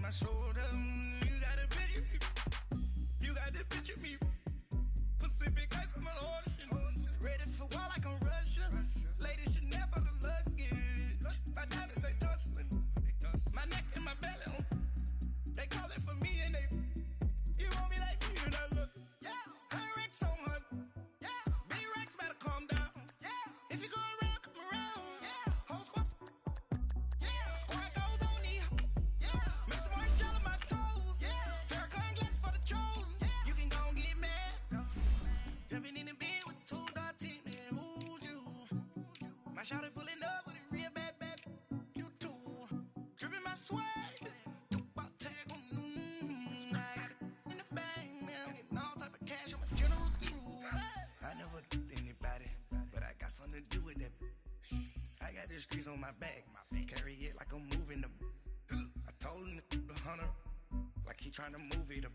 my shoulder. You got a picture me. You got the picture me. Pacific ice on my ocean. Ready for war like I'm Russian. Ladies should never the luggage. My diamonds, they tussling. My neck and my belly. They call it for me and they. You want me like me and I look. Yeah. Her Rex on her. Yeah. B-Rex better calm down. Yeah. If you go around, come around. Yeah. Whole squad. Yeah. Squad goes on me. Yeah. Make some orange gel on my toes. Yeah. Farrakhan glass for the trolls. Yeah. You can go and get mad. Jumping in the bed with two dark teeth. Man, who's you? My shawty pulling up with a real bad. You too. Dripping my swag. Something to do with that. I got the streets on my back. Carry it like I'm moving the. I told him the hunter, like he trying to move it up.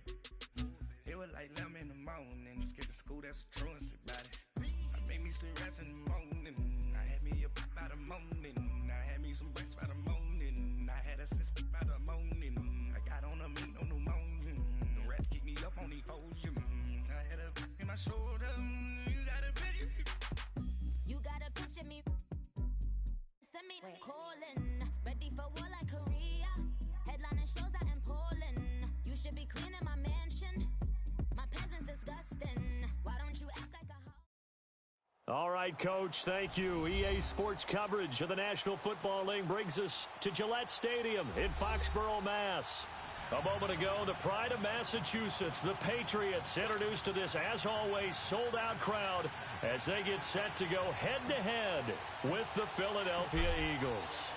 It was like 11 in the morning. Skipping school, that's a truancy about it. I made me some rest in the morning. I had me a by the morning. I had me some breaks by the morning. I had a sis by the morning. I got on a meat, no pneumonia. The rats keep me up on the podium. I had a in my shoulder. You got a picture. You gotta picture me. Send me calling. Ready for war like Korea. Headlining shows out in Poland. You should be cleaning my mansion. My peasants disgusting. Why don't you act like a All right, Coach, thank you. EA Sports coverage of the National Football League brings us to Gillette Stadium in Foxborough, Mass. A moment ago, the pride of Massachusetts, the Patriots, introduced to this, as always, sold-out crowd as they get set to go head-to-head with the Philadelphia Eagles.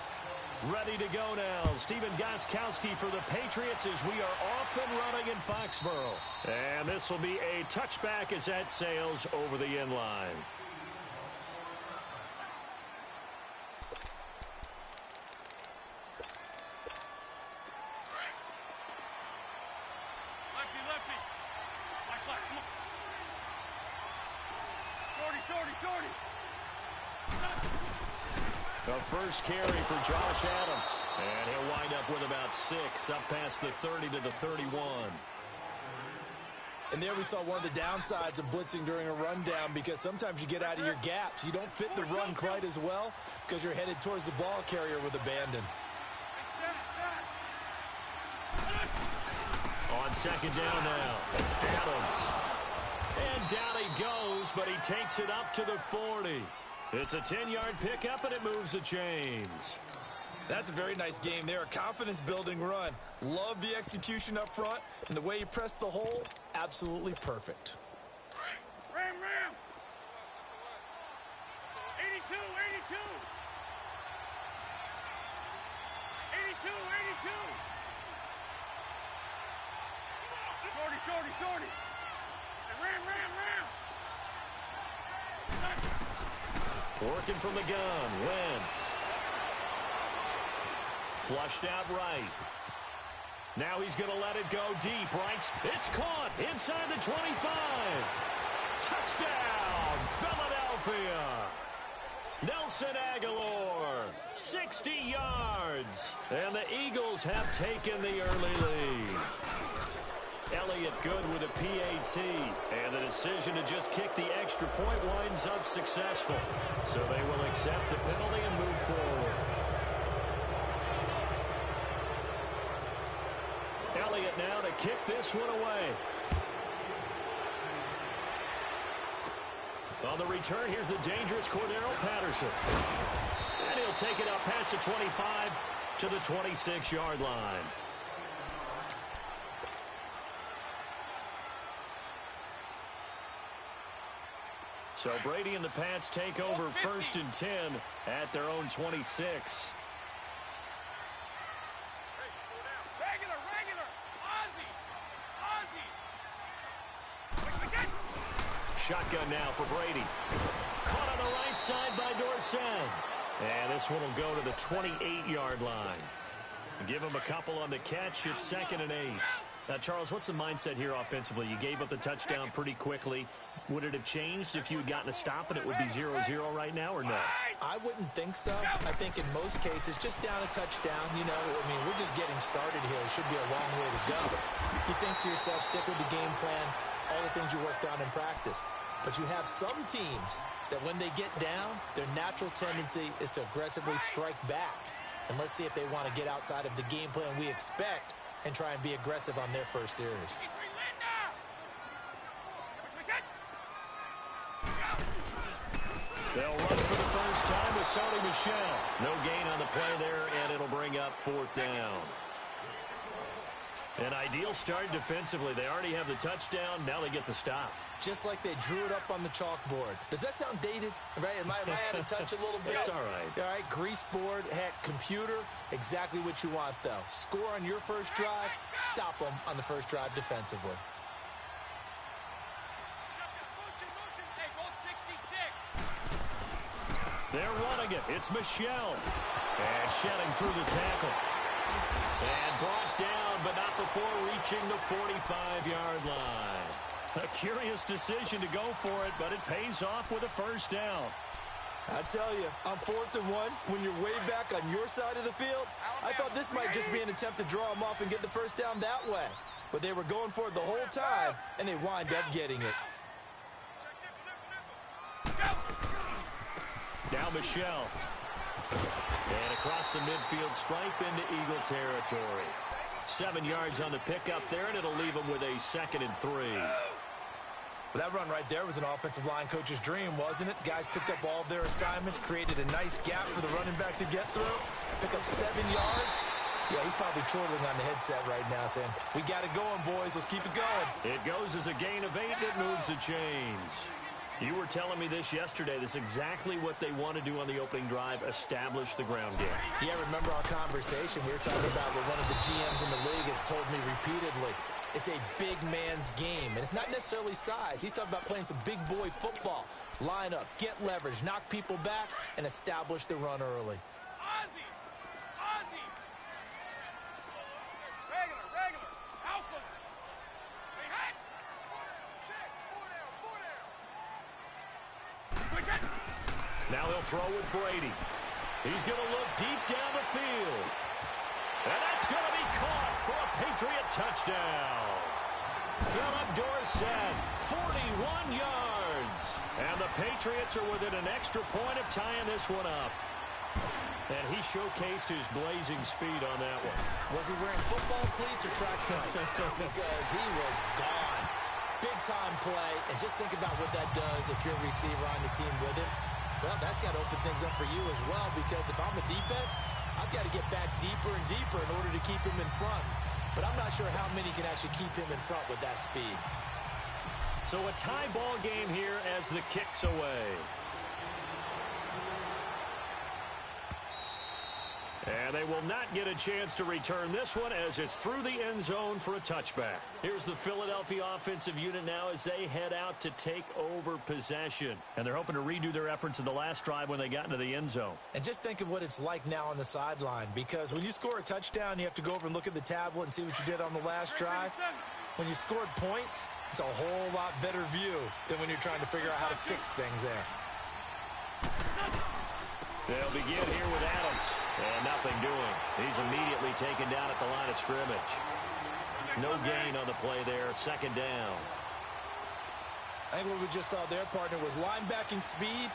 Ready to go now, Stephen Gostkowski for the Patriots as we are off and running in Foxborough. And this will be a touchback as that sails over the end line. The first carry for Josh Adams. And he'll wind up with about 6, up past the 30 to the 31. And there we saw one of the downsides of blitzing during a rundown, because sometimes you get out of your gaps. You don't fit the run quite as well because you're headed towards the ball carrier with abandon. On second down now, Adams. And down he goes, but he takes it up to the 40. It's a 10-yard pickup, and it moves the chains. That's a very nice game there, a confidence-building run. Love the execution up front, and the way he pressed the hole, absolutely perfect. Ram! 82! 80! Shorty! Ram! Working from the gun, Wentz. Flushed out right. Now he's going to let it go deep, right? It's caught inside the 25. Touchdown, Philadelphia. Nelson Aguilar, 60 yards. And the Eagles have taken the early lead. Elliott good with a PAT, and the decision to just kick the extra point winds up successful. So they will accept the penalty and move forward. Elliott now to kick this one away. On the return, here's the dangerous Cordero Patterson. And he'll take it up past the 25 to the 26-yard line. So Brady and the Pats take over 1st and 10 at their own 26. Regular! Ozzy! Shotgun now for Brady. Caught on the right side by Dorsett. And this one will go to the 28-yard line. Give him a couple on the catch. It's 2nd and 8. Now, Charles, what's the mindset here offensively? You gave up the touchdown pretty quickly. Would it have changed if you had gotten a stop and it would be 0-0 right now, or no? I wouldn't think so. I think in most cases, just down a touchdown, you know, I mean, we're just getting started here. It should be a long way to go. You think to yourself, stick with the game plan, all the things you worked on in practice. But you have some teams that when they get down, their natural tendency is to aggressively strike back. And let's see if they want to get outside of the game plan we expect and try and be aggressive on their first series. They'll run for the first time with Sony Michel. No gain on the play there, and it'll bring up 4th down. An ideal start defensively. They already have the touchdown. Now they get the stop. Just like they drew it up on the chalkboard. Does that sound dated? Right? Am I out of touch a little bit? It's all right. All right, grease board, heck, computer, exactly what you want, though. Score on your first drive, stop them on the first drive defensively. They're running it. It's Michel. And shedding through the tackle. And brought down, but not before reaching the 45-yard line. A curious decision to go for it, but it pays off with a first down. I tell you, on 4th and 1, when you're way back on your side of the field, I thought this might just be an attempt to draw them off and get the first down that way. But they were going for it the whole time, and they wind up getting it. Now Michel. And across the midfield stripe into Eagle territory. 7 yards on the pickup there, and it'll leave them with a 2nd and 3. Well, that run right there was an offensive line coach's dream, wasn't it? Guys picked up all of their assignments, created a nice gap for the running back to get through, pick up 7 yards. Yeah, he's probably chortling on the headset right now saying, we got it going, boys. Let's keep it going. It goes as a gain of 8, and it moves the chains. You were telling me this yesterday. This is exactly what they want to do on the opening drive, establish the ground game. Yeah, remember our conversation? We were talking about what one of the GMs in the league has told me repeatedly. It's a big man's game, and it's not necessarily size. He's talking about playing some big boy football. Line up, get leverage, knock people back, and establish the run early. Ozzy! Ozzy! Regular! Alpha! Hey, hot! Check! 4 down! Now he'll throw with Brady. He's going to look deep down the field. And that's going to be caught for a Patriot touchdown. Philip Dorsett, 41 yards. And the Patriots are within an extra point of tying this one up. And he showcased his blazing speed on that one. Was he wearing football cleats or track spikes? Because he was gone. Big-time play, and just think about what that does if you're a receiver on the team with him. Well, that's got to open things up for you as well, because if I'm a defense, I've got to get back deeper and deeper in order to keep him in front. But I'm not sure how many can actually keep him in front with that speed. So a tie ball game here as the kick's away. And they will not get a chance to return this one as it's through the end zone for a touchback. Here's the Philadelphia offensive unit now as they head out to take over possession. And they're hoping to redo their efforts in the last drive when they got into the end zone. And just think of what it's like now on the sideline, because when you score a touchdown, you have to go over and look at the tablet and see what you did on the last drive. When you scored points, it's a whole lot better view than when you're trying to figure out how to fix things there. They'll begin here with Adams. And nothing doing. He's immediately taken down at the line of scrimmage. No gain on the play there. 2nd down. I think what we just saw there, partner, was linebacking speed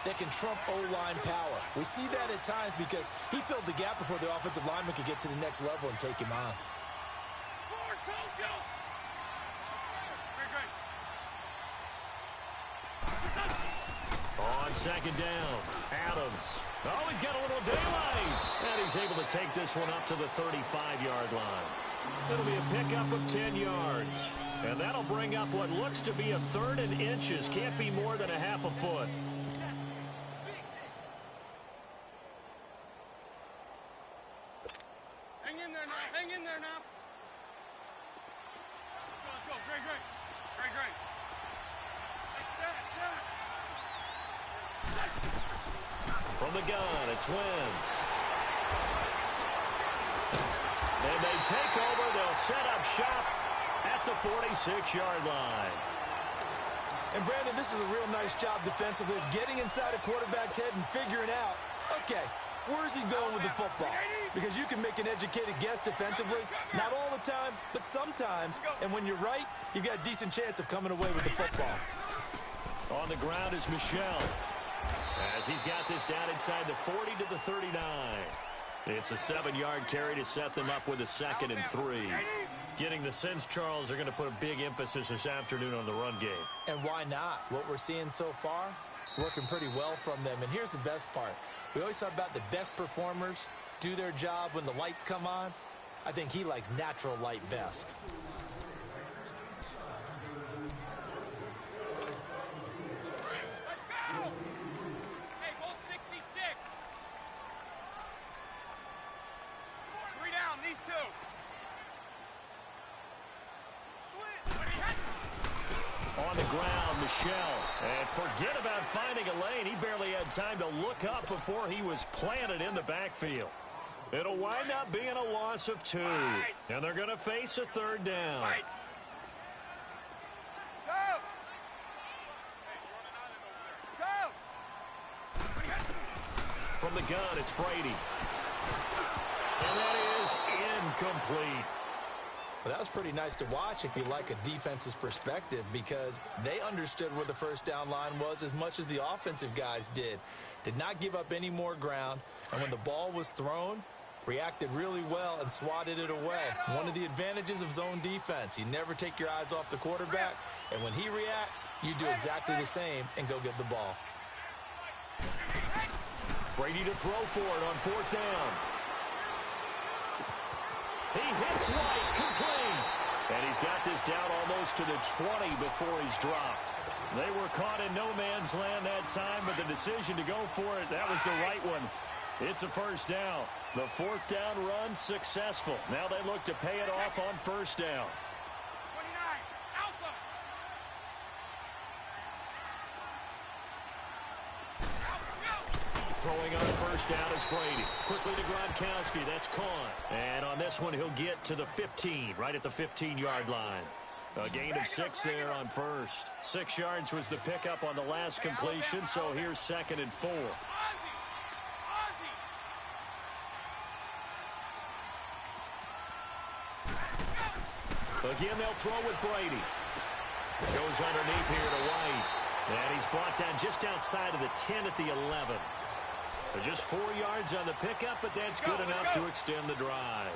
that can trump O-line power. We see that at times because he filled the gap before the offensive lineman could get to the next level and take him on. On 2nd down, Adams. Oh, he's got a little daylight. And he's able to take this one up to the 35-yard line. It'll be a pickup of 10 yards. And that'll bring up what looks to be a 3rd and inches. Can't be more than a half a foot. Hang in there now. Hang in there now. Let's go. Great. From the gun, it's Wentz. And they take over. They'll set up shop at the 46-yard line. And, Brandon, this is a real nice job defensively of getting inside a quarterback's head and figuring out, okay, where's he going with the football? Because you can make an educated guess defensively, not all the time, but sometimes. And when you're right, you've got a decent chance of coming away with the football. On the ground is Michel, as he's got this down inside the 40 to the 39. It's a 7-yard carry to set them up with a 2nd and 3. Getting the sense, Charles, they're going to put a big emphasis this afternoon on the run game. And why not? What we're seeing so far is working pretty well from them. And here's the best part. We always talk about the best performers do their job when the lights come on. I think he likes natural light best. Hey, hold 66. 3 down, these two. On the ground, Michel. And forget about finding a lane. He barely had time to look up before he was planted in the backfield. It'll wind up being a loss of 2. And they're going to face a 3rd down. From the gun, it's Brady. And that is incomplete. Well, that was pretty nice to watch if you like a defense's perspective, because they understood where the first down line was as much as the offensive guys did. Did not give up any more ground, and when the ball was thrown, reacted really well and swatted it away. One of the advantages of zone defense, you never take your eyes off the quarterback, and when he reacts, you do exactly the same and go get the ball. Brady to throw for it on 4th down. He hits White, complete. And he's got this down almost to the 20 before he's dropped. They were caught in no man's land that time, but the decision to go for it, that was the right one. It's a 1st down. The 4th down run successful. Now they look to pay it off on 1st down. 29, Alpha. Throwing on 1st down is Brady. Quickly to Gronkowski. That's caught. And on this one, he'll get to the 15, right at the 15-yard line. A gain of 6 there on 1st. 6 yards was the pickup on the last completion, so here's 2nd and 4. Again, they'll throw with Brady. Goes underneath here to White. And he's brought down just outside of the 10 at the 11. Just 4 yards on the pickup, but that's good enough to extend the drive.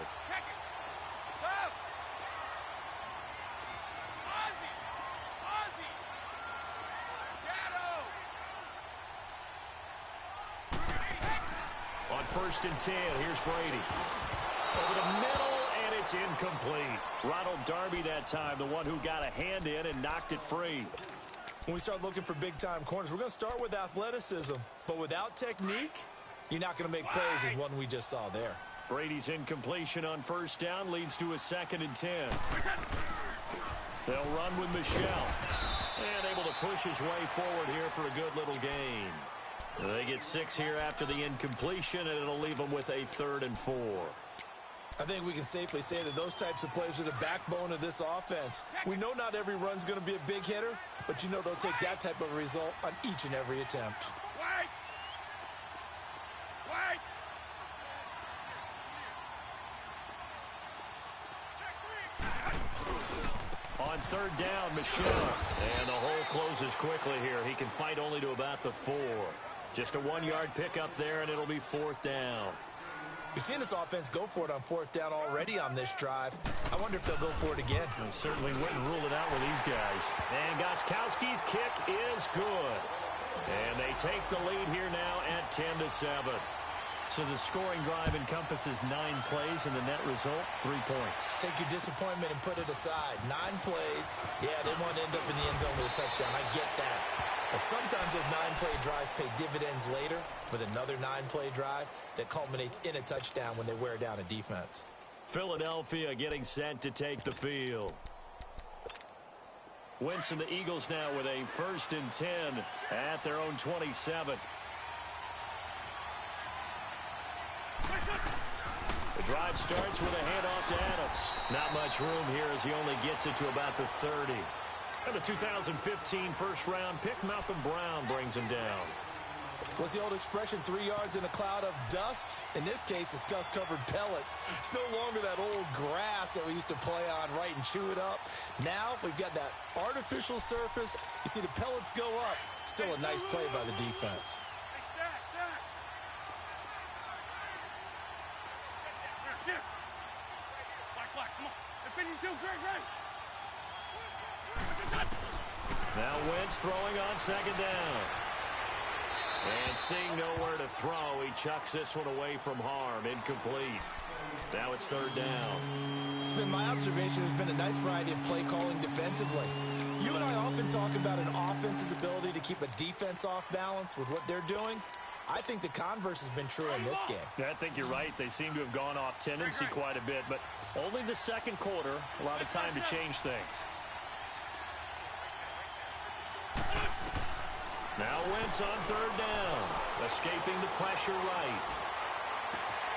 On 1st and 10, here's Brady. Over the middle, and it's incomplete. Ronald Darby that time, the one who got a hand in and knocked it free. When we start looking for big-time corners, we're going to start with athleticism. But without technique, you're not going to make plays as one we just saw there. Brady's incompletion on 1st down leads to a 2nd and 10. They'll run with Michel. And able to push his way forward here for a good little gain. They get 6 here after the incompletion, and it'll leave them with a 3rd and 4. I think we can safely say that those types of plays are the backbone of this offense. We know not every run's going to be a big hitter, but you know they'll take that type of result on each and every attempt. On 3rd down, Michel. And the hole closes quickly here. He can fight only to about the 4. Just a 1-yard pickup there, and it'll be 4th down. We've seen this offense go for it on 4th down already on this drive. I wonder if they'll go for it again. They certainly wouldn't rule it out with these guys. And Gostkowski's kick is good. And they take the lead here now at 10-7. So the scoring drive encompasses 9 plays, and the net result, 3 points. Take your disappointment and put it aside. 9 plays. Yeah, they want to end up in the end zone with a touchdown. I get that. But sometimes those 9-play drives pay dividends later with another 9-play drive that culminates in a touchdown when they wear down a defense. Philadelphia getting set to take the field. Wentz and the Eagles now with a 1st and 10 at their own 27. The drive starts with a handoff to Adams. Not much room here as he only gets it to about the 30. And the 2015 first-round pick, Malcolm Brown, brings him down. What's the old expression, 3 yards in a cloud of dust? In this case, it's dust-covered pellets. It's no longer that old grass that we used to play on, right, and chew it up. Now we've got that artificial surface. You see the pellets go up. Still a nice play by the defense. Now Wentz throwing on second down. And seeing nowhere to throw, he chucks this one away from harm. Incomplete. Now it's third down. It's been my observation there's been a nice variety of play calling defensively. You and I often talk about an offense's ability to keep a defense off balance with what they're doing. I think the converse has been true in this game. I think you're right. They seem to have gone off tendency quite a bit, but only the second quarter, a lot of time to change things. Now Wentz on third down, escaping the pressure right.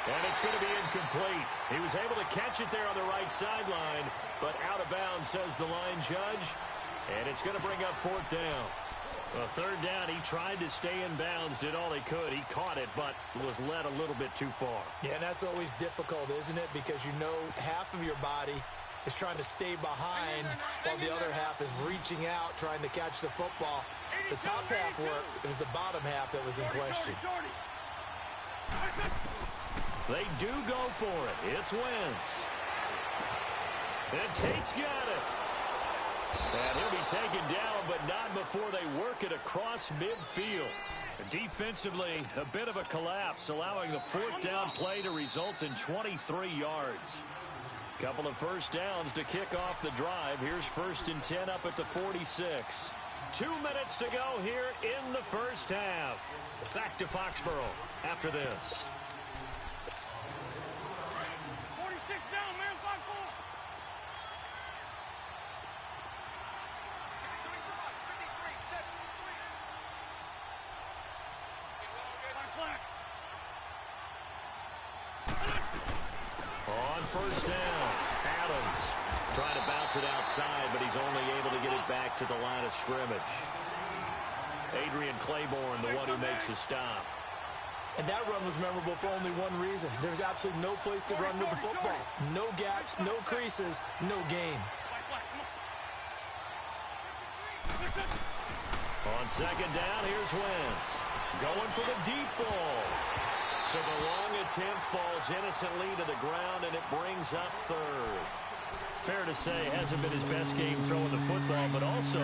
And it's going to be incomplete. He was able to catch it there on the right sideline, but out of bounds, says the line judge. And it's going to bring up fourth down. Well, third down, he tried to stay in bounds, did all he could. He caught it, but was led a little bit too far. Yeah, and that's always difficult, isn't it? Because you know half of your body is trying to stay behind while the other half is reaching out, trying to catch the football. The top half worked. It was the bottom half that was in question. They do go for it. It's Wentz. And Tate's got it. And he'll be taken down, but not before they work it across midfield. Defensively, a bit of a collapse, allowing the fourth down play to result in 23 yards. Couple of first downs to kick off the drive. Here's 1st and 10 up at the 46. 2 minutes to go here in the first half. Back to Foxborough after this. 46 down, man. 5-4. On first down, Adams trying to bounce it outside, but he's only able to get it back to the line of scrimmage. Adrian Claiborne, the one who makes the stop. And that run was memorable for only one reason. There's absolutely no place to run with the football. No gaps, no creases, no gain. On second down, here's Wentz. Going for the deep ball. So the long attempt falls innocently to the ground, and it brings up third. Fair to say, hasn't been his best game throwing the football, but also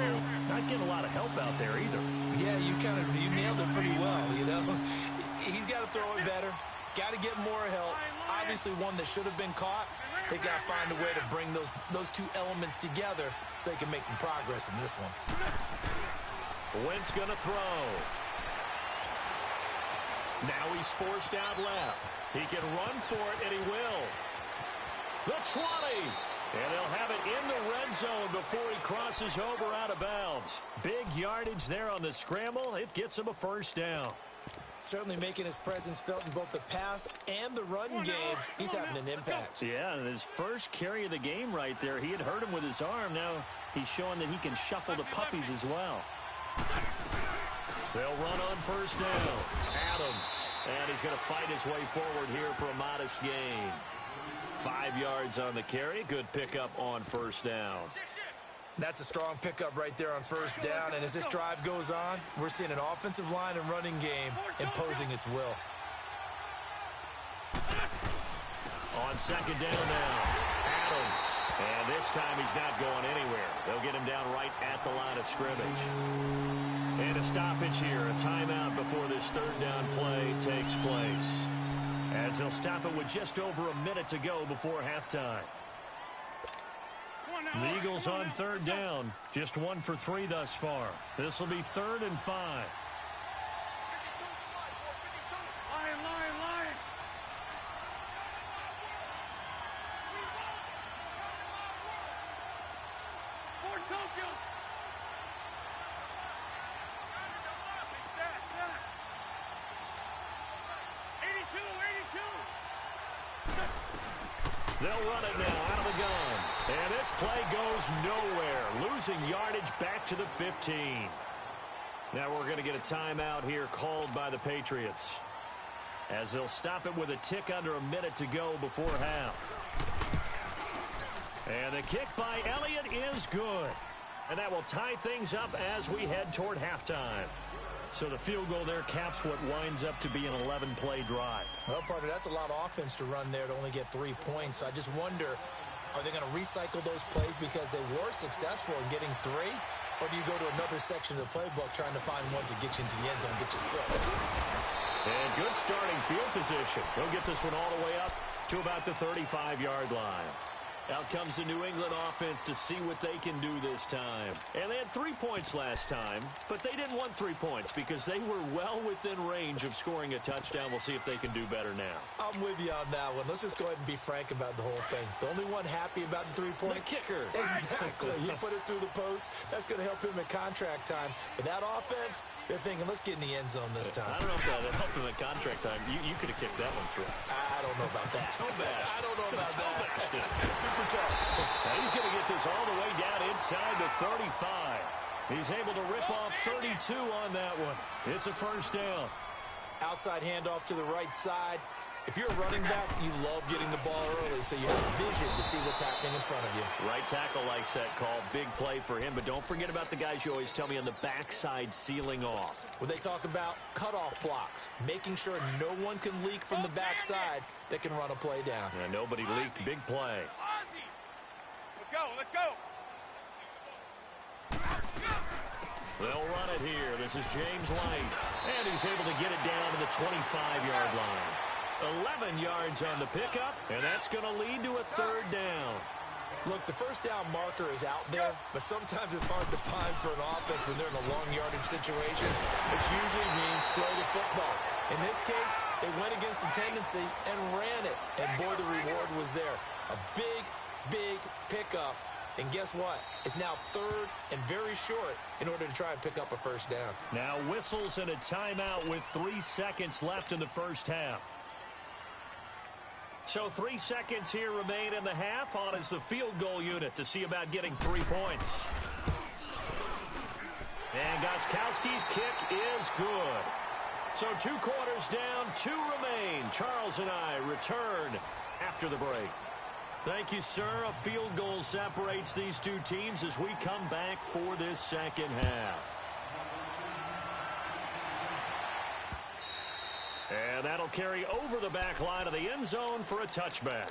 not getting a lot of help out there either. Yeah, you nailed it pretty well, you know. He's got to throw it better. Got to get more help. Obviously one that should have been caught. They got to find a way to bring those two elements together so they can make some progress in this one. Wentz going to throw. Now he's forced out left. He can run for it, and he will. The 20. And they'll have it in the red zone before he crosses over out of bounds. Big yardage there on the scramble. It gets him a first down. Certainly making his presence felt in both the pass and the run game. He's having an impact. Yeah, and his first carry of the game right there, he had hurt him with his arm. Now he's showing that he can shuffle the puppies as well. They'll run on first down. Adams. And he's going to fight his way forward here for a modest gain. 5 yards on the carry. Good pickup on first down. That's a strong pickup right there on first down. And as this drive goes on, we're seeing an offensive line and running game imposing its will. On second down now, Adams. And this time he's not going anywhere. They'll get him down right at the line of scrimmage. And a stoppage here, a timeout before this third down play takes place. As they'll stop it with just over a minute to go before halftime. The Eagles on third down. Just 1 for 3 thus far. This will be 3rd and 5. Lion. Fort Tokyo. They'll run it now out of the gun. And this play goes nowhere. Losing yardage back to the 15. Now we're going to get a timeout here called by the Patriots, as they'll stop it with a tick under a minute to go before half. And the kick by Elliott is good. And that will tie things up as we head toward halftime. So the field goal there caps what winds up to be an 11-play drive. Well, partner, that's a lot of offense to run there to only get 3 points. So I just wonder, are they going to recycle those plays because they were successful in getting 3? Or do you go to another section of the playbook trying to find ones that get you into the end zone and get you 6? And good starting field position. He'll get this one all the way up to about the 35-yard line. Out comes the New England offense to see what they can do this time. And they had 3 points last time, but they didn't want 3 points because they were well within range of scoring a touchdown. We'll see if they can do better now. I'm with you on that one. Let's just go ahead and be frank about the whole thing. The only one happy about the 3-point? The kicker. Exactly. He put it through the post. That's going to help him at contract time. But that offense, they're thinking, let's get in the end zone this time. I don't know if that helped him at contract time. You could have kicked that one through. I don't know about that. I don't know about that. Super tough. Now he's going to get this all the way down inside the 35. He's able to rip off 32 on that one. It's a first down. Outside handoff to the right side. If you're a running back, you love getting the ball early, so you have vision to see what's happening in front of you. Right tackle likes that call. Big play for him, but don't forget about the guys you always tell me on the backside sealing off. When they talk about cutoff blocks, making sure no one can leak from the backside that can run a play down. Yeah, nobody leaked. Big play. Let's go, let's go. They'll run it here. This is James White, and he's able to get it down to the 25-yard line. 11 yards on the pickup, and that's going to lead to a third down. Look, the first down marker is out there, but sometimes it's hard to find for an offense when they're in a long yardage situation, which usually means throw the football. In this case, they went against the tendency and ran it, and boy, the reward was there. A big pickup, and guess what? It's now third and very short in order to try and pick up a first down. Now whistles and a timeout with 3 seconds left in the first half. So 3 seconds here remain in the half. On is the field goal unit to see about getting 3 points. And Gostkowski's kick is good. So 2 quarters down, 2 remain. Charles and I return after the break. Thank you, sir. A field goal separates these 2 teams as we come back for this second half. And that'll carry over the back line of the end zone for a touchback.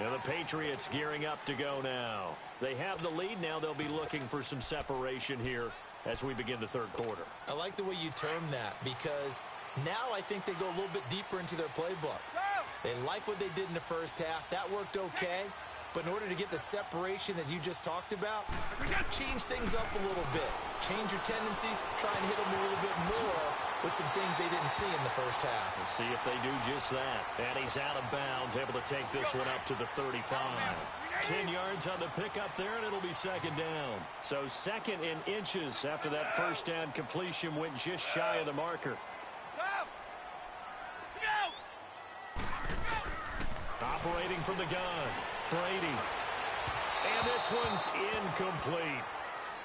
And the Patriots gearing up to go now. They have the lead. Now they'll be looking for some separation here as we begin the third quarter. I like the way you term that because now I think they go a little bit deeper into their playbook. They like what they did in the first half. That worked okay. But in order to get the separation that you just talked about, change things up a little bit. Change your tendencies. Try and hit them a little bit more with some things they didn't see in the first half. We'll see if they do just that. And he's out of bounds, able to take this one up to the 35. 10 yards on the pickup there, and it'll be second down. So second in inches after that first down completion went just shy of the marker. Operating from the gun, Brady. And this one's incomplete.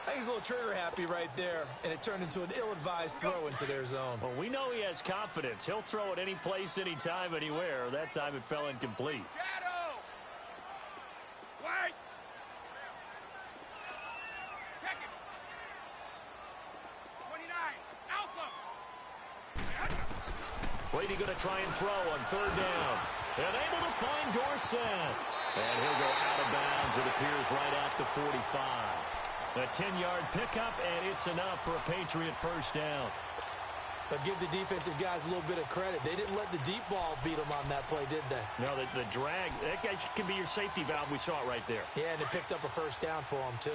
I think he's a little trigger happy right there, and it turned into an ill-advised throw into their zone. Well, we know he has confidence. He'll throw it any place, anytime, anywhere. That time it fell incomplete. Shadow. White. Check him. 29. Alpha. Brady going to try and throw on third down. And able to find Dorsett. And he'll go out of bounds, it appears, right at the 45. A 10-yard pickup, and it's enough for a Patriot first down. But give the defensive guys a little bit of credit. They didn't let the deep ball beat them on that play, did they? No, the drag, that guy can be your safety valve. We saw it right there. Yeah, and it picked up a first down for them, too.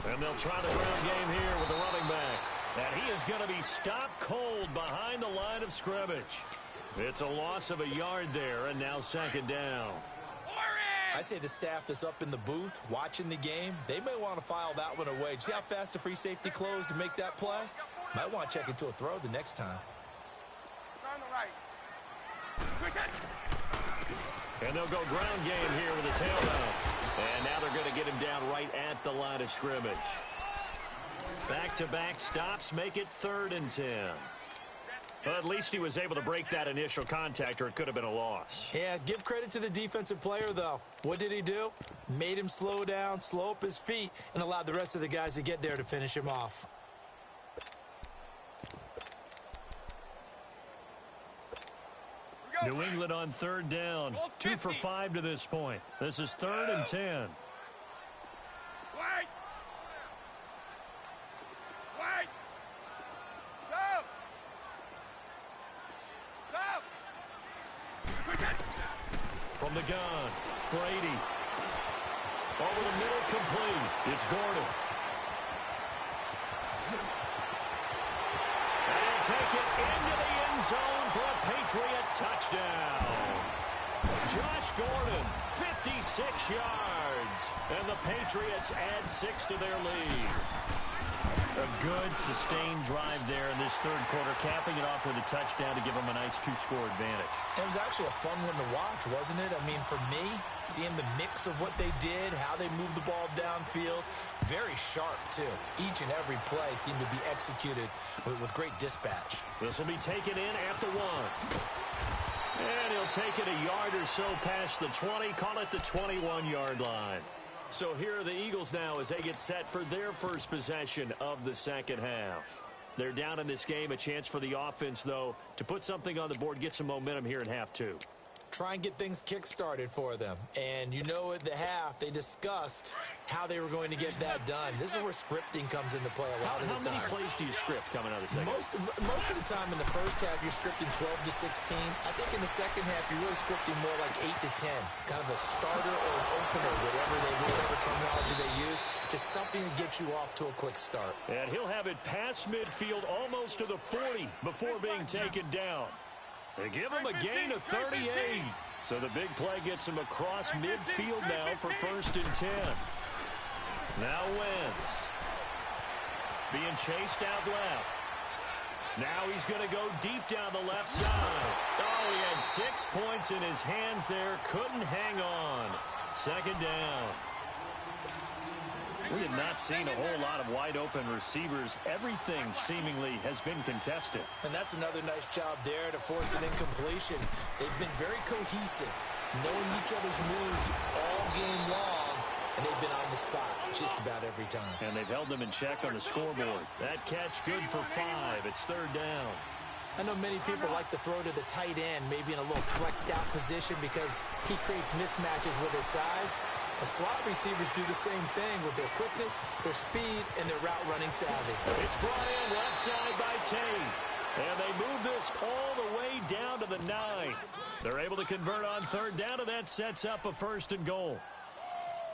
And they'll try the ground game here with the running back. And he is going to be stopped cold behind the line of scrimmage. It's a loss of a yard there, and now second down. I'd say the staff that's up in the booth watching the game, they may want to file that one away. See how fast the free safety closed to make that play? Might want to check into a throw the next time. On the right. Quick hit. And they'll go ground game here with a taildown. And now they're going to get him down right at the line of scrimmage. Back-to-back stops make it 3rd and 10. Well, at least he was able to break that initial contact, or it could have been a loss. Yeah, give credit to the defensive player, though. What did he do? Made him slow down, slow up his feet, and allowed the rest of the guys to get there to finish him off. New England on 3rd down. 2 for 5 to this point. This is 3rd and 10. Flag. Flag. Stop. Stop. Quick hit. From the gun, Brady. Over the middle, complete. It's Gordon. And he'll take it into the end zone for a Patriot touchdown. Josh Gordon, 56 yards. And the Patriots add 6 to their lead. A good, sustained drive there in this 3rd quarter, capping it off with a touchdown to give them a nice 2-score advantage. It was actually a fun one to watch, wasn't it? I mean, for me, seeing the mix of what they did, how they moved the ball downfield, very sharp, too. Each and every play seemed to be executed with great dispatch. This will be taken in at the 1. And he'll take it a yard or so past the 20, call it the 21-yard line. So here are the Eagles now as they get set for their first possession of the second half. They're down in this game, a chance for the offense, though, to put something on the board, get some momentum here in half 2. Try and get things kick-started for them. And you know at the half, they discussed how they were going to get that done. This is where scripting comes into play a lot of the time. How many plays do you script coming out of the second? Most of the time in the first half, you're scripting 12 to 16. I think in the second half, you're really scripting more like 8 to 10. Kind of a starter or an opener, whatever terminology they use. Just something to get you off to a quick start. And he'll have it past midfield almost to the 40 before being taken down. They give him a gain of 38. So the big play gets him across midfield now for 1st and 10. Now Wentz. Being chased out left. Now he's going to go deep down the left side. Oh, he had 6 points in his hands there. Couldn't hang on. 2nd down. We have not seen a whole lot of wide-open receivers. Everything seemingly has been contested. And that's another nice job there to force an incompletion. They've been very cohesive, knowing each other's moves all game long, and they've been on the spot just about every time. And they've held them in check on the scoreboard. That catch good for 5. It's 3rd down. I know many people like to throw to the tight end, maybe in a little flexed-out position because he creates mismatches with his size. The slot receivers do the same thing with their quickness, their speed, and their route-running savvy. It's brought in left side by Tate. And they move this all the way down to the 9. They're able to convert on 3rd down, and that sets up a 1st and goal.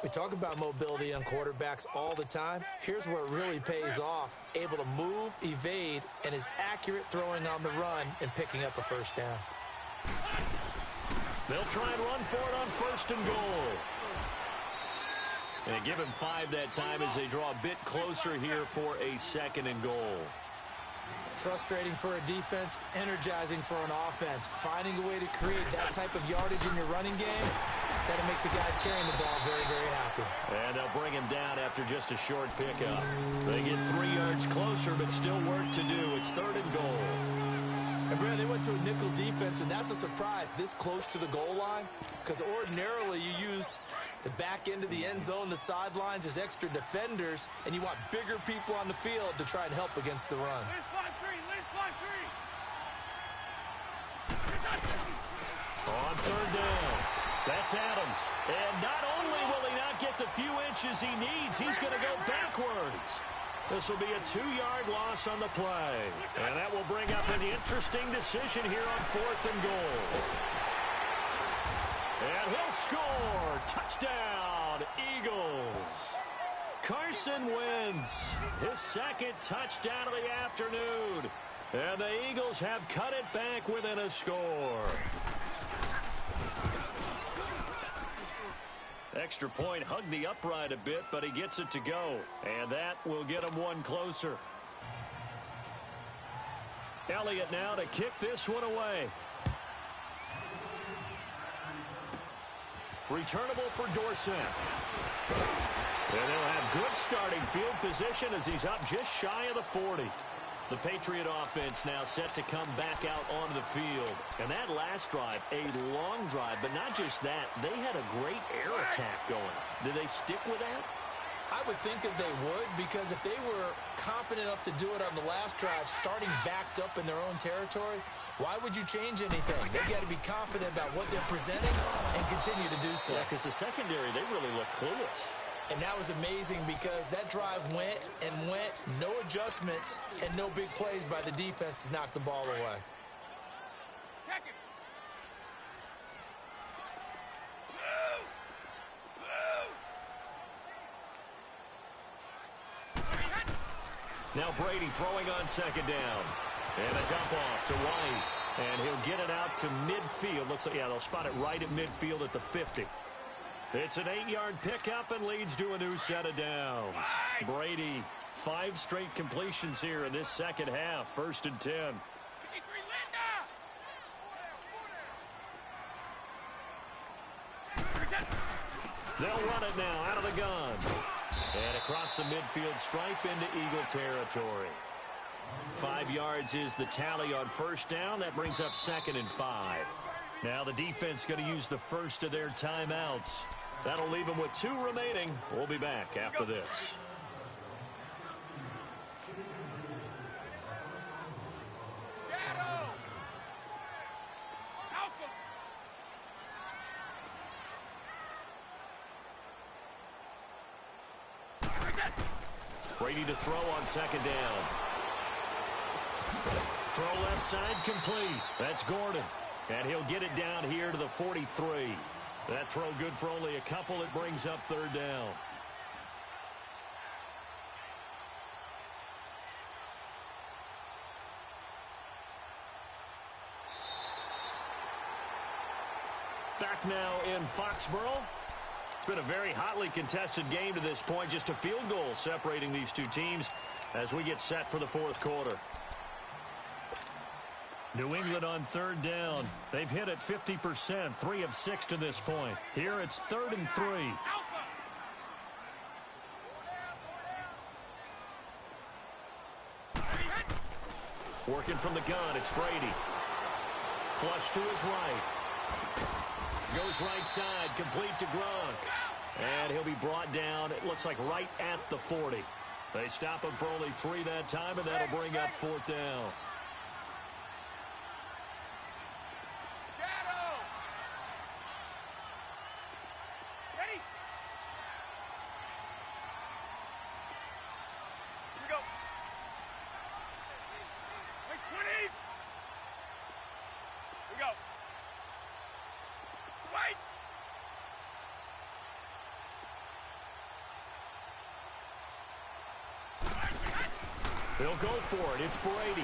We talk about mobility on quarterbacks all the time. Here's where it really pays off. Able to move, evade, and is accurate throwing on the run and picking up a 1st down. They'll try and run for it on 1st and goal. And they give him 5 that time as they draw a bit closer here for a 2nd and goal. Frustrating for a defense, energizing for an offense. Finding a way to create that type of yardage in your running game, that'll make the guys carrying the ball very, very happy. And they'll bring him down after just a short pickup. They get 3 yards closer, but still work to do. It's 3rd and goal. And, Brad, they went to a nickel defense, and that's a surprise this close to the goal line because ordinarily you use the back end of the end zone, the sidelines as extra defenders, and you want bigger people on the field to try and help against the run. On 3rd down, that's Adams. And not only will he not get the few inches he needs, he's going to go backwards. This will be a 2-yard loss on the play. And that will bring up an interesting decision here on 4th and goal. And he'll score. Touchdown, Eagles. Carson Wentz, his 2nd touchdown of the afternoon. And the Eagles have cut it back within a score. extra point, hugged the upright a bit, but he gets it to go. And that will get him one closer. Elliott now to kick this one away. Returnable for Dorsett. And they'll have good starting field position as he's up just shy of the 40. The Patriot offense now set to come back out onto the field. And that last drive, a long drive, but not just that. They had a great air attack going. Did they stick with that? I would think that they would, because if they were competent enough to do it on the last drive, starting backed up in their own territory, why would you change anything? They got to be confident about what they're presenting and continue to do so. Yeah, because the secondary, they really look clueless. And that was amazing because that drive went and went, no adjustments, and no big plays by the defense to knock the ball away. Now Brady throwing on second down. And a dump off to White. And he'll get it out to midfield. Looks like, yeah, they'll spot it right at midfield at the 50. It's an 8-yard pickup and leads to a new set of downs. Brady, 5 straight completions here in this second half. 1st and 10. They'll run it now out of the gun. And across the midfield stripe into Eagle territory. 5 yards is the tally on 1st down. That brings up 2nd and 5. Now the defense going to use the first of their timeouts. That'll leave them with 2 remaining. We'll be back after this. Brady to throw on 2nd down. Throw left side complete. That's Gordon. And he'll get it down here to the 43. That throw good for only a couple. It brings up 3rd down. Back now in Foxborough. It's been a very hotly contested game to this point. Just a field goal separating these two teams as we get set for the 4th quarter. New England on 3rd down. They've hit it 50%, 3 of 6 to this point. Here it's 3rd and 3. Working from the gun, it's Brady. Flush to his right. Goes right side, complete to Gronk. And he'll be brought down, it looks like right at the 40. They stop him for only 3 that time, and that'll bring up 4th down. They'll go for it. It's Brady.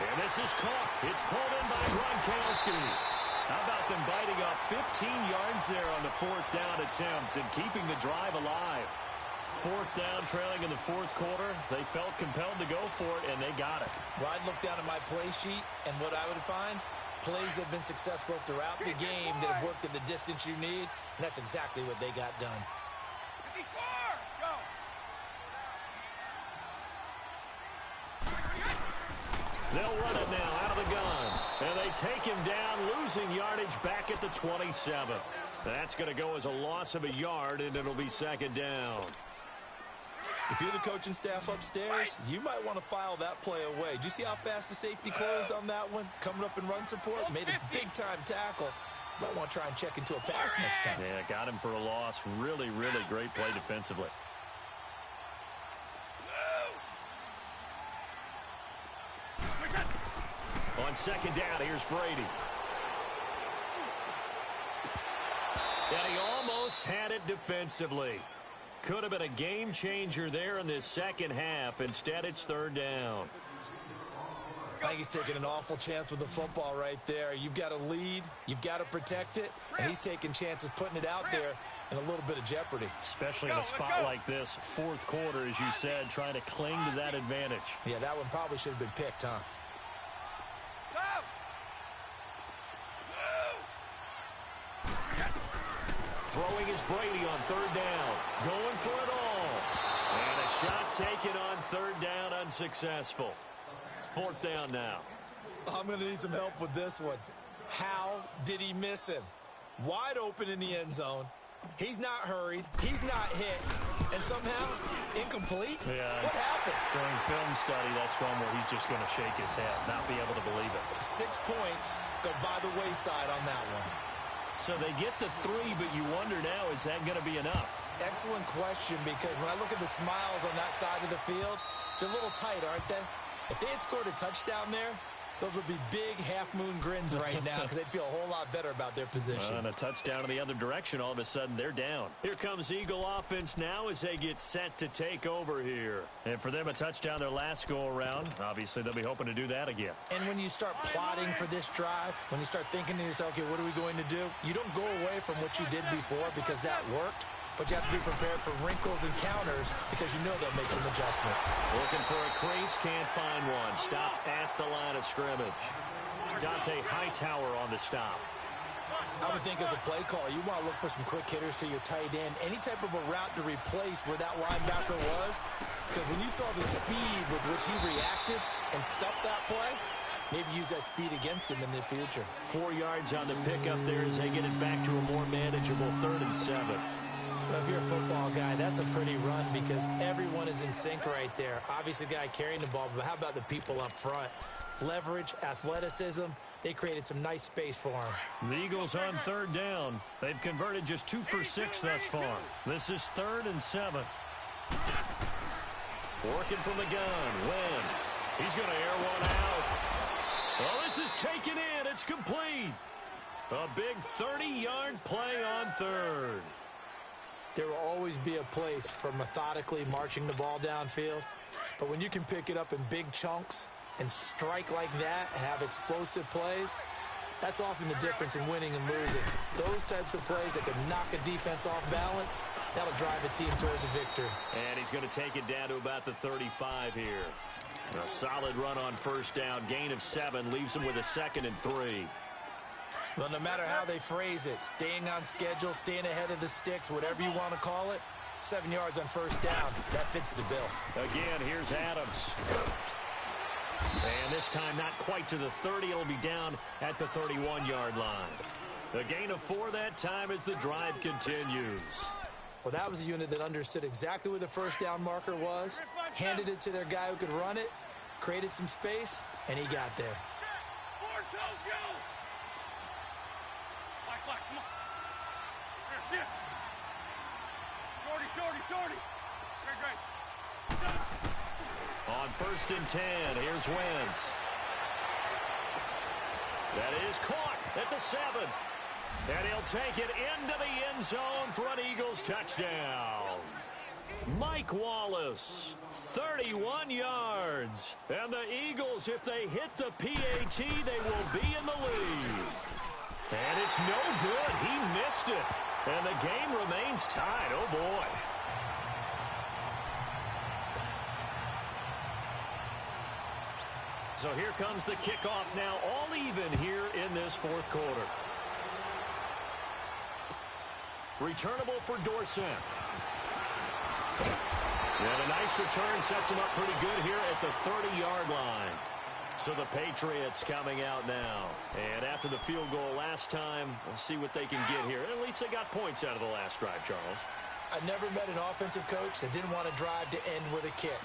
And this is caught. It's pulled in by Gronkowski. How about them biting off 15 yards there on the 4th down attempt and keeping the drive alive? 4th down, trailing in the 4th quarter. They felt compelled to go for it, and they got it. Well, I'd look down at my play sheet, and what I would find, plays have been successful throughout the game that have worked at the distance you need, and that's exactly what they got done. They'll run it now out of the gun. And they take him down, losing yardage back at the 27. That's going to go as a loss of a yard, and it'll be 2nd down. If you're the coaching staff upstairs, you might want to file that play away. Do you see how fast the safety closed on that one? Coming up in run support, made a big-time tackle. Might want to try and check into a pass next time. Yeah, got him for a loss. Really, really great play defensively. On 2nd down, here's Brady. And he almost had it defensively. Could have been a game changer there in this second half. Instead, it's 3rd down. I think he's taking an awful chance with the football right there. You've got to lead, you've got to protect it, and he's taking chances putting it out there in a little bit of jeopardy. Especially in a spot like this, fourth quarter, as you said, trying to cling to that advantage. Yeah, that one probably should have been picked, huh? Throwing is Brady on third down. Going for it all. And a shot taken on third down, unsuccessful. Fourth down now. I'm going to need some help with this one. How did he miss him? Wide open in the end zone. He's not hurried. He's not hit. And somehow, incomplete? Yeah. What happened? During film study, that's one where he's just going to shake his head, not be able to believe it. 6 points go by the wayside on that one. So they get the 3, but you wonder now, is that going to be enough? Excellent question, because when I look at the smiles on that side of the field, they're a little tight, aren't they? If they had scored a touchdown there, those would be big half-moon grins right now because they'd feel a whole lot better about their position. And a touchdown in the other direction, all of a sudden they're down. Here comes Eagle offense now as they get set to take over here. And for them, a touchdown their last go-around. Obviously, they'll be hoping to do that again. And when you start plotting for this drive, when you start thinking to yourself, okay, what are we going to do? You don't go away from what you did before because that worked. But you have to be prepared for wrinkles and counters because you know they'll make some adjustments. Looking for a crease, can't find one. Stopped at the line of scrimmage. Dante Hightower on the stop. I would think as a play call, you want to look for some quick hitters to your tight end. Any type of a route to replace where that linebacker was. Because when you saw the speed with which he reacted and stopped that play, maybe use that speed against him in the future. 4 yards on the pickup there as they get it back to a more manageable 3rd and 7. If you're a football guy, that's a pretty run because everyone is in sync right there. Obviously, the guy carrying the ball, but how about the people up front? Leverage, athleticism, they created some nice space for him. The Eagles on 3rd down. They've converted just 2 for 6 thus far. This is 3rd and 7. Working from the gun, Wentz. He's going to air one out. Well, this is taken in. It's complete. A big 30-yard play on 3rd. There will always be a place for methodically marching the ball downfield. But when you can pick it up in big chunks and strike like that, have explosive plays, that's often the difference in winning and losing. Those types of plays that can knock a defense off balance, that'll drive a team towards a victory. And he's going to take it down to about the 35 here. A solid run on 1st down. Gain of 7 leaves him with a 2nd and 3. Well, no matter how they phrase it, staying on schedule, staying ahead of the sticks, whatever you want to call it, 7 yards on 1st down, that fits the bill. Again, here's Adams. And this time not quite to the 30. It'll be down at the 31-yard line. A gain of 4 that time as the drive continues. Well, that was a unit that understood exactly where the 1st down marker was, handed it to their guy who could run it, created some space, and he got there. Shorty. On 1st and 10, here's Wentz. That is caught at the 7. And he'll take it into the end zone for an Eagles touchdown. Mike Wallace, 31 yards. And the Eagles, if they hit the PAT, they will be in the lead. And it's no good. He missed it. And the game remains tied. Oh, boy. So here comes the kickoff now, all even here in this 4th quarter. Returnable for Dorsett. And a nice return sets him up pretty good here at the 30-yard line. So the Patriots coming out now. And after the field goal last time, we'll see what they can get here. At least they got points out of the last drive, Charles. I never met an offensive coach that didn't want to drive to end with a kick.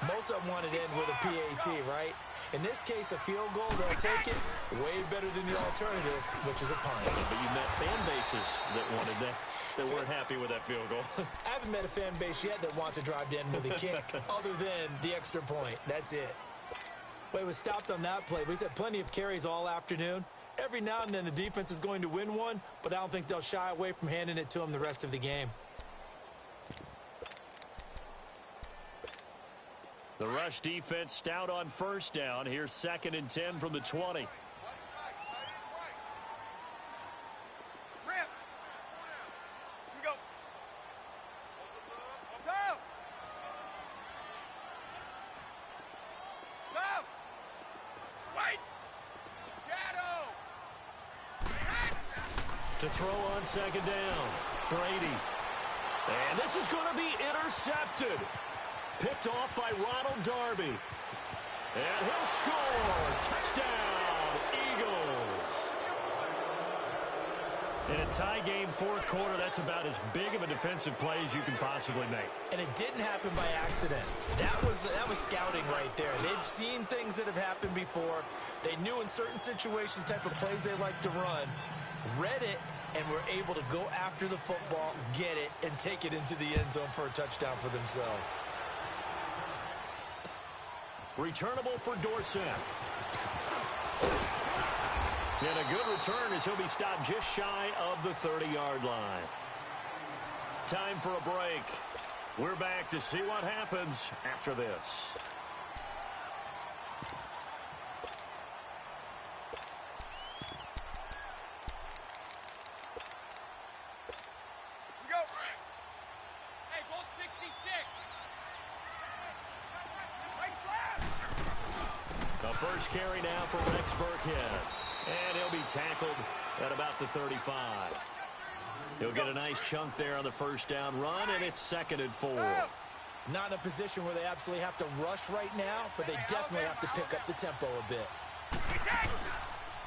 Most of them wanted to end with a PAT, right? In this case, a field goal, they'll take it way better than the alternative, which is a punt. But you met fan bases that wanted that, that weren't happy with that field goal. I haven't met a fan base yet that wants to drive to end with a kick, other than the extra point. That's it. Well, he was stopped on that play, but he's had plenty of carries all afternoon. Every now and then the defense is going to win one, but I don't think they'll shy away from handing it to him the rest of the game. The rush defense stout on first down. Here's 2nd and 10 from the 20. To throw on 2nd down. Brady. And this is going to be intercepted. Picked off by Ronald Darby. And he'll score. Touchdown, Eagles. In a tie game, 4th quarter, that's about as big of a defensive play as you can possibly make. And it didn't happen by accident. That was scouting right there. They've seen things that have happened before. They knew in certain situations the type of plays they like to run. Read it, and were able to go after the football, get it, and take it into the end zone for a touchdown for themselves. Returnable for Dorsett. And a good return as he'll be stopped just shy of the 30-yard line. Time for a break. We're back to see what happens after this. First carry now for Rex Burkhead. And he'll be tackled at about the 35. He'll get a nice chunk there on the first down run, and it's 2nd and 4. Not in a position where they absolutely have to rush right now, but they definitely have to pick up the tempo a bit.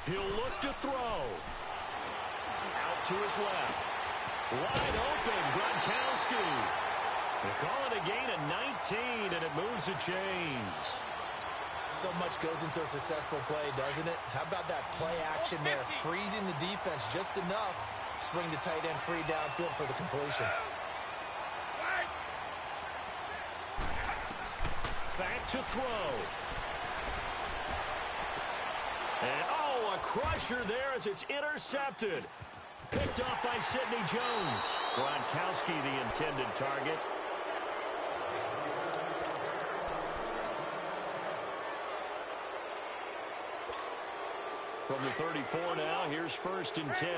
He'll look to throw. Out to his left. Wide open, Gronkowski. They call it a gain of 19, and it moves the chains. So much goes into a successful play, doesn't it? How about that play action there? Freezing the defense just enough to swing the tight end free downfield for the completion. Back to throw. And, a crusher there as it's intercepted. Picked off by Sidney Jones. Gronkowski, the intended target. From the 34 now, here's 1st and 10.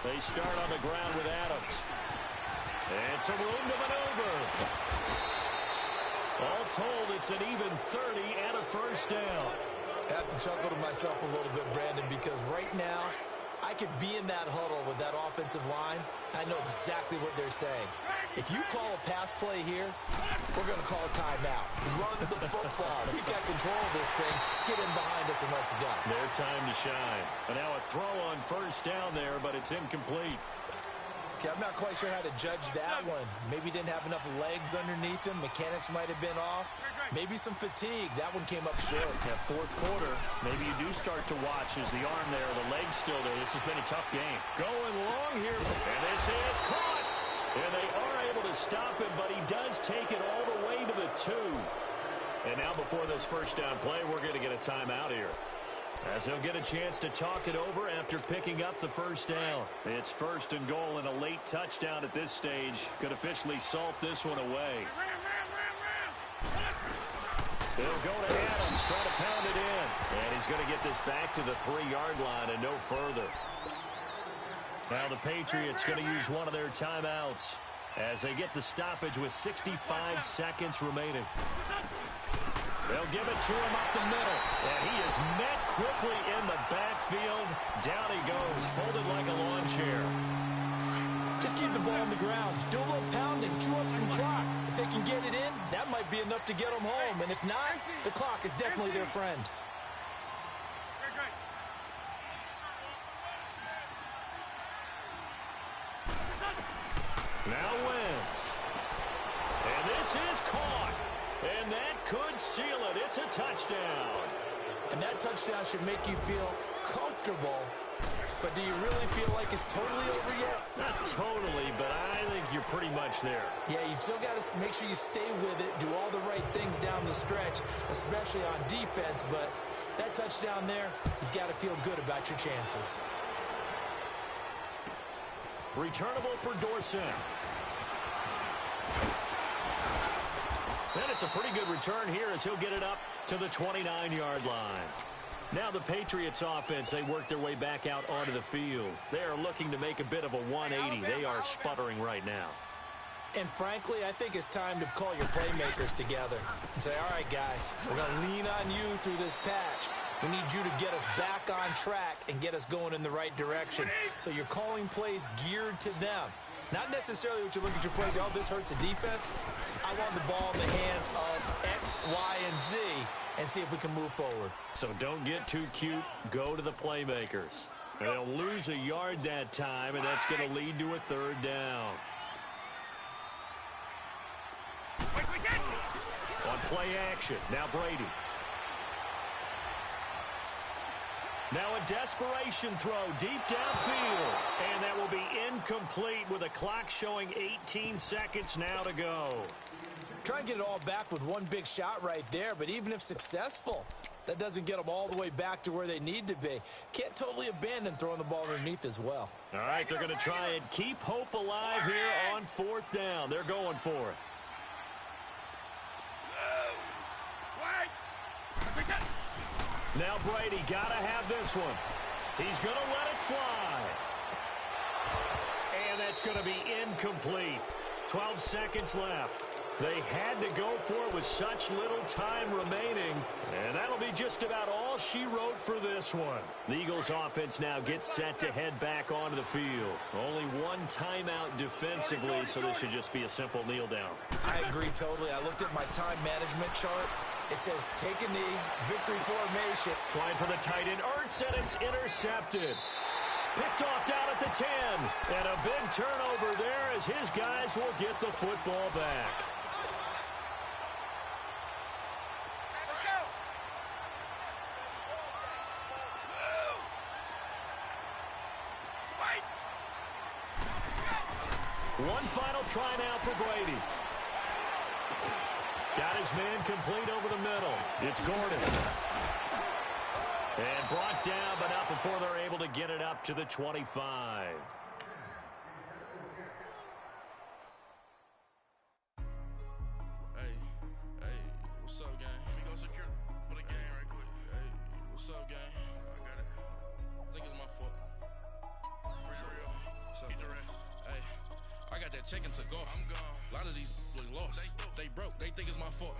They start on the ground with Adams. And some room to maneuver. All told, it's an even 30 and a first down. I have to chuckle to myself a little bit, Brandon, because right now, I could be in that huddle with that offensive line. I know exactly what they're saying. If you call a pass play here, we're going to call a timeout. Run the football. We got control of this thing. Get in behind us and let's go. Their time to shine. And now a throw on first down there, but it's incomplete. Okay, I'm not quite sure how to judge that one. Maybe didn't have enough legs underneath him. Mechanics might have been off. Maybe some fatigue. That one came up short. Yeah, 4th quarter, maybe you do start to watch as the arm there, the leg's still there. This has been a tough game. Going long here, and this is caught. And they are able to stop him, but he does take it all the way to the 2. And now before this first down play, we're going to get a timeout here, as he'll get a chance to talk it over after picking up the first down. It's 1st and goal, and a late touchdown at this stage could officially salt this one away. They'll go to Adams, try to pound it in. And he's going to get this back to the 3-yard line and no further. Now the Patriots going to use one of their timeouts as they get the stoppage with 65 seconds remaining. They'll give it to him up the middle. And he is met quickly in the backfield. Down he goes, folded like a lawn chair. Just keep the ball on the ground. Do a little pounding. Chew up some clock. If they can get it in, that might be enough to get them home. And if not, the clock is definitely their friend. Now Wentz. And this is caught. And that could seal it. It's a touchdown. And that touchdown should make you feel comfortable. But do you really feel like it's totally over yet? Not totally, but I think you're pretty much there. Yeah, you've still got to make sure you stay with it, do all the right things down the stretch, especially on defense. But that touchdown there, you've got to feel good about your chances. Returnable for Dorsett. And it's a pretty good return here as he'll get it up to the 29-yard line. Now the Patriots offense, they work their way back out onto the field. They are looking to make a bit of a 180. They are sputtering right now. And frankly, I think it's time to call your playmakers together and say, all right, guys, we're going to lean on you through this patch. We need you to get us back on track and get us going in the right direction. So you're calling plays geared to them. Not necessarily what you look at your plays, oh, this hurts the defense. I want the ball in the hands of X, Y, and Z and see if we can move forward. So don't get too cute. Go to the playmakers. They'll lose a yard that time, and that's going to lead to a 3rd down. On play action, now Brady. Now a desperation throw deep downfield. And that will be incomplete with a clock showing 18 seconds now to go. Try and get it all back with one big shot right there, but even if successful, that doesn't get them all the way back to where they need to be. Can't totally abandon throwing the ball underneath as well. All right, they're going to try and keep hope alive here on 4th down. They're going for it. Now Brady got to have this one. He's going to let it fly. And that's going to be incomplete. 12 seconds left. They had to go for it with such little time remaining. And that'll be just about all she wrote for this one. The Eagles offense now gets set to head back onto the field. Only one timeout defensively, so this should just be a simple kneel down. I agree totally. I looked at my time management chart. It says take a knee, victory formation. Trying for the tight end, Ertz, and it's intercepted. Picked off down at the 10. And a big turnover there as his guys will get the football back. One final try now for Brady. Got his man complete over the middle. It's Gordon. And brought down, but not before they're able to get it up to the 25. Hey, what's up, gang? Let me go secure for the game right quick. Hey, what's up, gang? I got it. I think it's my fault. For real. Get the rest. Hey, I got that check-in to go. I'm gone. A lot of these look lost. They broke. They think it's my fault.